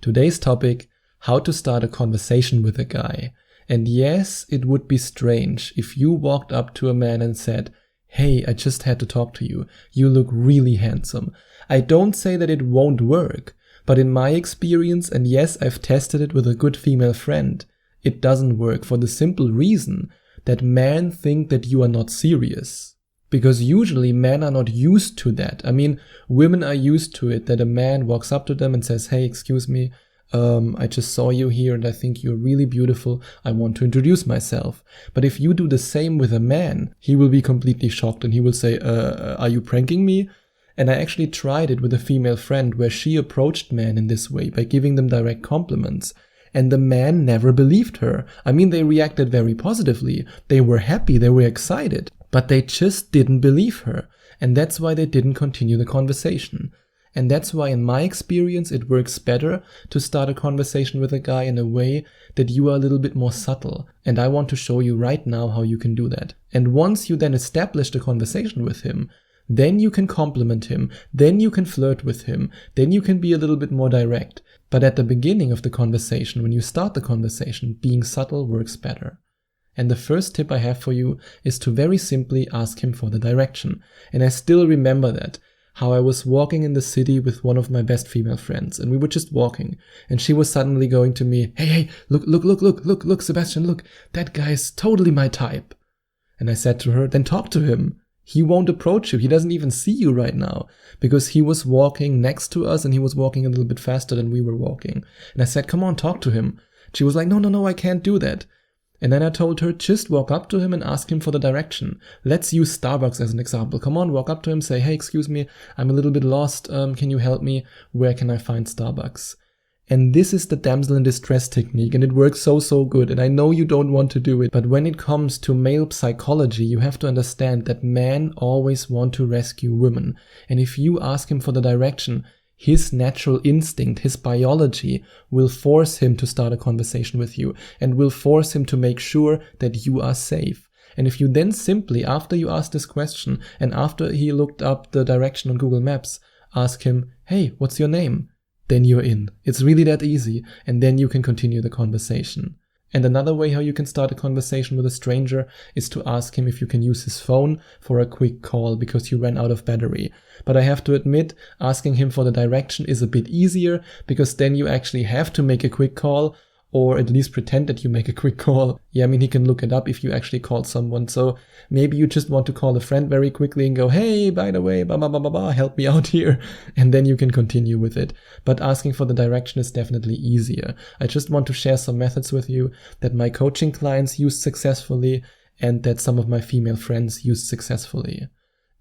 Today's topic, how to start a conversation with a guy. And yes, it would be strange if you walked up to a man and said, "Hey, I just had to talk to you. You look really handsome." I don't say that it won't work, but in my experience, and yes, I've tested it with a good female friend, it doesn't work for the simple reason that men think that you are not serious. Because usually men are not used to that. I mean, women are used to it, that a man walks up to them and says, "Hey, excuse me, I just saw you here and I think you're really beautiful. I want to introduce myself." But if you do the same with a man, he will be completely shocked and he will say, "Are you pranking me?" And I actually tried it with a female friend where she approached men in this way by giving them direct compliments. And the man never believed her. I mean, they reacted very positively. They were happy, they were excited, but they just didn't believe her. And that's why they didn't continue the conversation. And that's why, in my experience, it works better to start a conversation with a guy in a way that you are a little bit more subtle. And I want to show you right now how you can do that. And once you then establish the conversation with him, then you can compliment him, then you can flirt with him, then you can be a little bit more direct. But at the beginning of the conversation, when you start the conversation, being subtle works better. And the first tip I have for you is to very simply ask him for the direction. And I still remember that, how I was walking in the city with one of my best female friends, and we were just walking, and she was suddenly going to me, hey, look, Sebastian, look, that guy is totally my type." And I said to her, "Then talk to him. He won't approach you. He doesn't even see you right now," because he was walking next to us and he was walking a little bit faster than we were walking. And I said, "Come on, talk to him." She was like, no, I can't do that." And then I told her, just walk up to him and ask him for the direction. Let's use Starbucks as an example. Come on, walk up to him, say, "Hey, excuse me, I'm a little bit lost. Can you help me? Where can I find Starbucks?" And this is the damsel in distress technique, and it works so good. And I know you don't want to do it, but when it comes to male psychology, you have to understand that men always want to rescue women. And if you ask him for the direction, his natural instinct, his biology will force him to start a conversation with you and will force him to make sure that you are safe. And if you then simply, after you ask this question and after he looked up the direction on Google Maps, ask him, "Hey, what's your name?" then you're in. It's really that easy, and then you can continue the conversation. And another way how you can start a conversation with a stranger is to ask him if you can use his phone for a quick call because you ran out of battery. But I have to admit, asking him for the direction is a bit easier because then you actually have to make a quick call, or at least pretend that you make a quick call. Yeah, I mean, he can look it up if you actually called someone. So maybe you just want to call a friend very quickly and go, "Hey, by the way, help me out here." And then you can continue with it. But asking for the direction is definitely easier. I just want to share some methods with you that my coaching clients used successfully and that some of my female friends used successfully.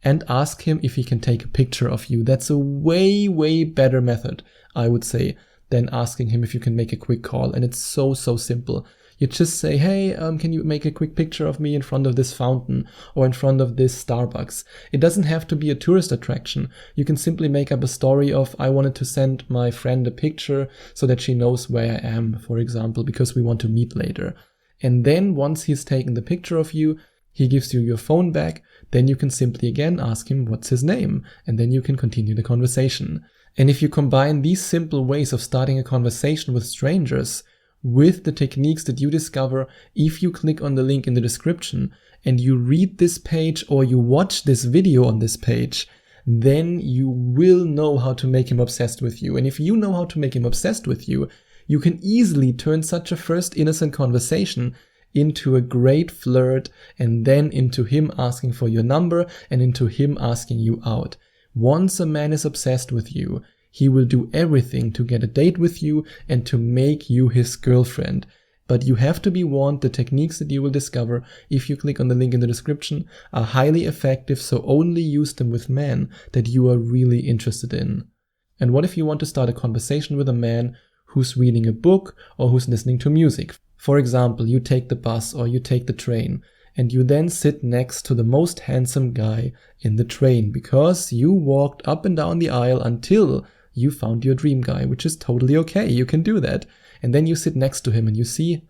And ask him if he can take a picture of you. That's a way better method, I would say, than asking him if you can make a quick call. And it's so simple. You just say, "Hey, can you make a quick picture of me in front of this fountain or in front of this Starbucks?" It doesn't have to be a tourist attraction. You can simply make up a story of, "I wanted to send my friend a picture so that she knows where I am," for example, because we want to meet later. And then once he's taken the picture of you, he gives you your phone back, then you can simply again ask him what's his name, and then you can continue the conversation. And if you combine these simple ways of starting a conversation with strangers with the techniques that you discover if you click on the link in the description and you read this page or you watch this video on this page, then you will know how to make him obsessed with you. And if you know how to make him obsessed with you, you can easily turn such a first innocent conversation into a great flirt and then into him asking for your number and into him asking you out. Once a man is obsessed with you, he will do everything to get a date with you and to make you his girlfriend. But you have to be warned, the techniques that you will discover if you click on the link in the description are highly effective, so only use them with men that you are really interested in. And what if you want to start a conversation with a man who's reading a book or who's listening to music? For example, you take the bus or you take the train, and you then sit next to the most handsome guy in the train because you walked up and down the aisle until you found your dream guy, which is totally okay. You can do that. And then you sit next to him and you see,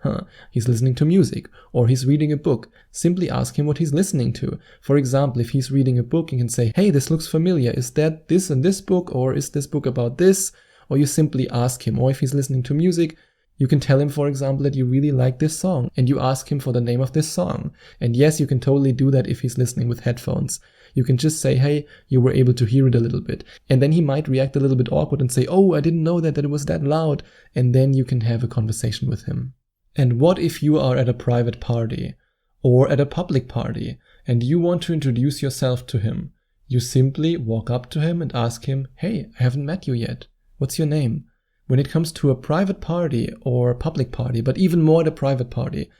he's listening to music or he's reading a book. Simply ask him what he's listening to. For example, if he's reading a book, you can say, "Hey, this looks familiar. Is that this and this book, or is this book about this?" or you simply ask him. Or if he's listening to music, you can tell him, for example, that you really like this song and you ask him for the name of this song. And yes, you can totally do that if he's listening with headphones. You can just say, hey, you were able to hear it a little bit. And then he might react a little bit awkward and say, oh, I didn't know that it was that loud. And then you can have a conversation with him. And what if you are at a private party or at a public party and you want to introduce yourself to him? You simply walk up to him and ask him, hey, I haven't met you yet. What's your name? When it comes to a private party or a public party, but even more at a private party,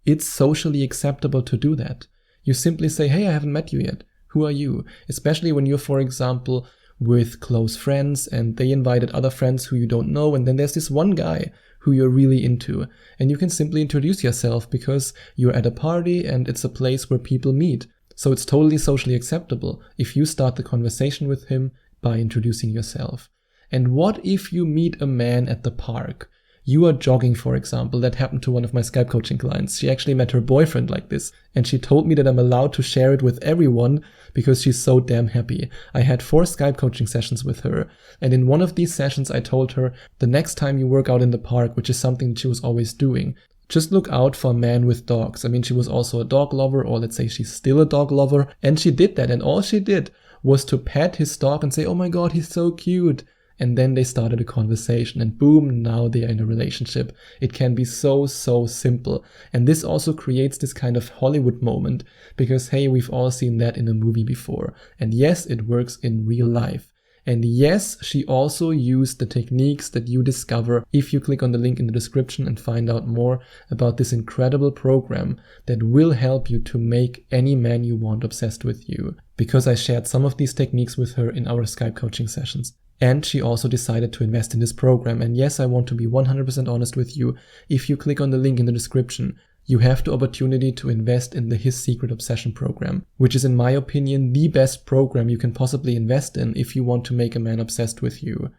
it's socially acceptable to do that. You simply say, hey, I haven't met you yet. Who are you? Especially when you're, for example, with close friends and they invited other friends who you don't know, and then there's this one guy who you're really into, and you can simply introduce yourself because you're at a party and it's a place where people meet. So it's totally socially acceptable if you start the conversation with him by introducing yourself. And what if you meet a man at the park? You are jogging, for example. That happened to one of my Skype coaching clients. She actually met her boyfriend like this, and she told me that I'm allowed to share it with everyone because she's so damn happy. I had 4 Skype coaching sessions with her, and in one of these sessions I told her, the next time you work out in the park, which is something she was always doing, just look out for men with dogs. I mean, she was also a dog lover, or let's say she's still a dog lover, and she did that, and all she did was to pet his dog and say, oh my god, he's so cute. And then they started a conversation and boom, now they are in a relationship. It can be so simple. And this also creates this kind of Hollywood moment because, hey, we've all seen that in a movie before. And yes, it works in real life. And yes, she also used the techniques that you discover if you click on the link in the description and find out more about this incredible program that will help you to make any man you want obsessed with you. Because I shared some of these techniques with her in our Skype coaching sessions. And she also decided to invest in this program. And yes, I want to be 100% honest with you. If you click on the link in the description, you have the opportunity to invest in the His Secret Obsession program, which is in my opinion the best program you can possibly invest in if you want to make a man obsessed with you.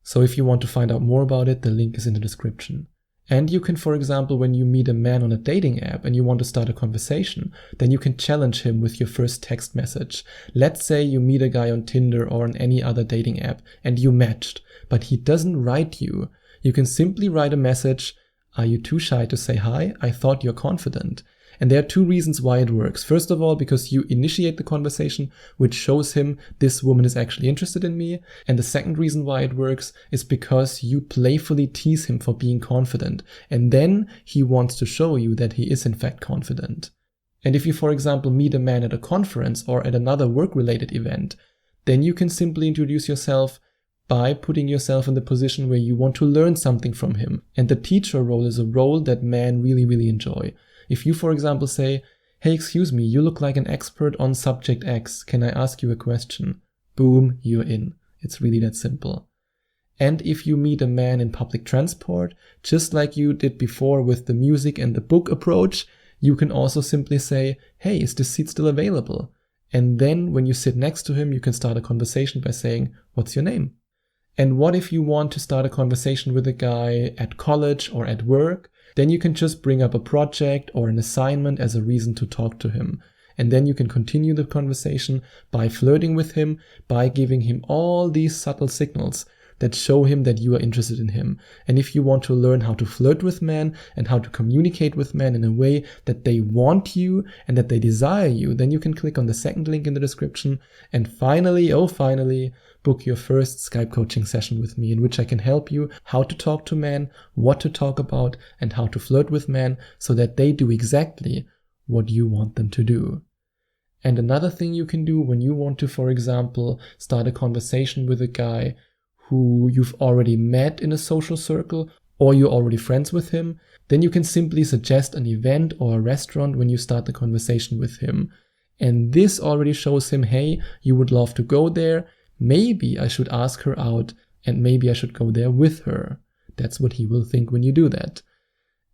So if you want to find out more about it, the link is in the description. And you can, for example, when you meet a man on a dating app and you want to start a conversation, then you can challenge him with your first text message. Let's say you meet a guy on Tinder or on any other dating app and you matched, but he doesn't write you. You can simply write a message, are you too shy to say hi? I thought you're confident. And there are 2 reasons why it works. First of all, because you initiate the conversation, which shows him this woman is actually interested in me. And the second reason why it works is because you playfully tease him for being confident. And then he wants to show you that he is in fact confident. And if you, for example, meet a man at a conference or at another work-related event, then you can simply introduce yourself by putting yourself in the position where you want to learn something from him. And the teacher role is a role that men really enjoy. If you, for example, say, hey, excuse me, you look like an expert on subject X. Can I ask you a question? Boom, you're in. It's really that simple. And if you meet a man in public transport, just like you did before with the music and the book approach, you can also simply say, hey, is this seat still available? And then when you sit next to him, you can start a conversation by saying, what's your name? And what if you want to start a conversation with a guy at college or at work? Then you can just bring up a project or an assignment as a reason to talk to him. And then you can continue the conversation by flirting with him, by giving him all these subtle signals that show him that you are interested in him. And if you want to learn how to flirt with men and how to communicate with men in a way that they want you and that they desire you, then you can click on the second link in the description and finally, book your first Skype coaching session with me in which I can help you how to talk to men, what to talk about, and how to flirt with men so that they do exactly what you want them to do. And another thing you can do when you want to, for example, start a conversation with a guy who you've already met in a social circle or you're already friends with him, then you can simply suggest an event or a restaurant when you start the conversation with him. And this already shows him, hey, you would love to go there. Maybe I should ask her out and maybe I should go there with her. That's what he will think when you do that.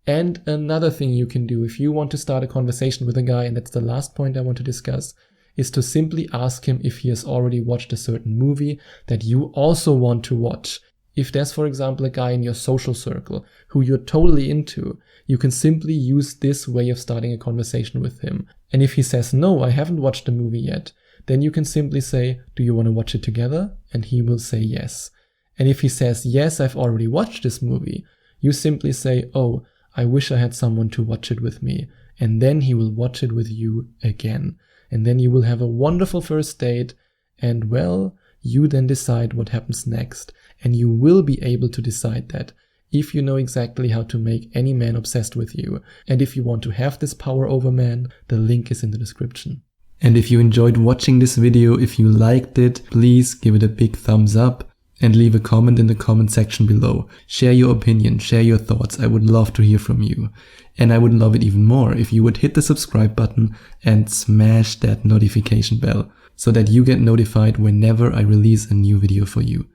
And another thing you can do if you want to start a conversation with a guy, and that's the last point I want to discuss, is to simply ask him if he has already watched a certain movie that you also want to watch. If there's, for example, a guy in your social circle who you're totally into, you can simply use this way of starting a conversation with him. And if he says, no, I haven't watched the movie yet, then you can simply say, do you want to watch it together? And he will say yes. And if he says, yes, I've already watched this movie, you simply say, oh, I wish I had someone to watch it with me. And then he will watch it with you again. And then you will have a wonderful first date. And well, you then decide what happens next. And you will be able to decide that if you know exactly how to make any man obsessed with you. And if you want to have this power over men, the link is in the description. And if you enjoyed watching this video, if you liked it, please give it a big thumbs up and leave a comment in the comment section below. Share your opinion, share your thoughts. I would love to hear from you. And I would love it even more if you would hit the subscribe button and smash that notification bell so that you get notified whenever I release a new video for you.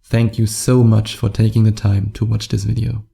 Thank you so much for taking the time to watch this video.